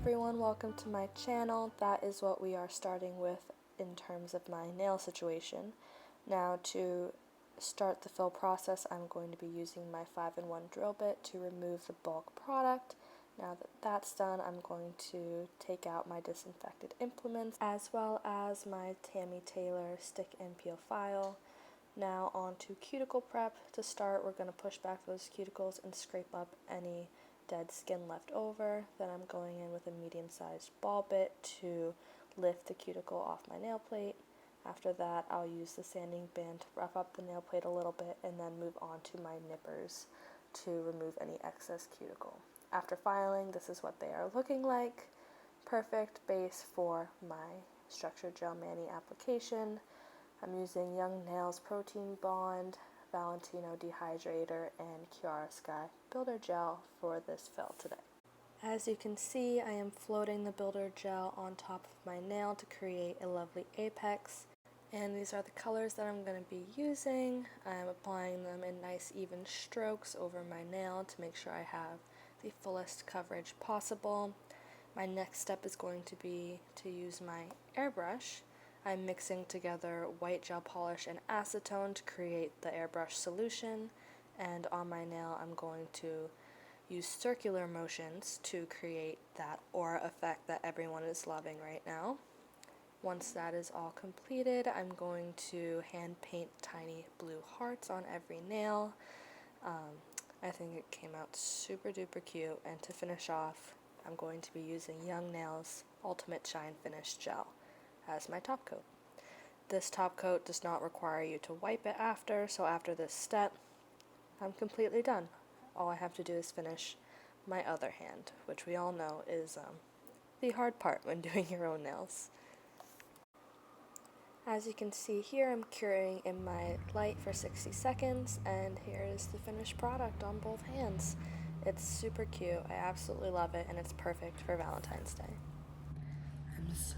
everyone, welcome to my channel. That is what we are starting with in terms of my nail situation. Now to start the fill process, I'm going to be using my 5-in-1 drill bit to remove the bulk product. Now that that's done, I'm going to take out my disinfected implements as well as my Tammy Taylor stick and peel file. Now on to cuticle prep. To start, we're going to push back those cuticles and scrape up any dead skin left over. Then I'm going in with a medium-sized ball bit to lift the cuticle off my nail plate. After that, I'll use the sanding band to rough up the nail plate a little bit and then move on to my nippers to remove any excess cuticle. After filing, this is what they are looking like. Perfect base for my Structure Gel Mani application. I'm using Young Nails Protein Bond, Valentine Dehydrator, and Chiara Sky Builder Gel for this fill today. As you can see, I am floating the builder gel on top of my nail to create a lovely apex. And these are the colors that I'm going to be using. I'm applying them in nice even strokes over my nail to make sure I have the fullest coverage possible. My next step is going to be to use my airbrush. I'm mixing together white gel polish and acetone to create the airbrush solution, and on my nail I'm going to use circular motions to create that aura effect that everyone is loving right now. Once that is all completed, I'm going to hand paint tiny blue hearts on every nail. I think it came out super duper cute, and to finish off, I'm going to be using Young Nails Ultimate Shine Finish Gel as my top coat. This top coat does not require you to wipe it after, so after this step, I'm completely done. All I have to do is finish my other hand, which we all know is the hard part when doing your own nails. As you can see here, I'm curing in my light for 60 seconds, and here is the finished product on both hands. It's super cute, I absolutely love it, and it's perfect for Valentine's Day. I'm so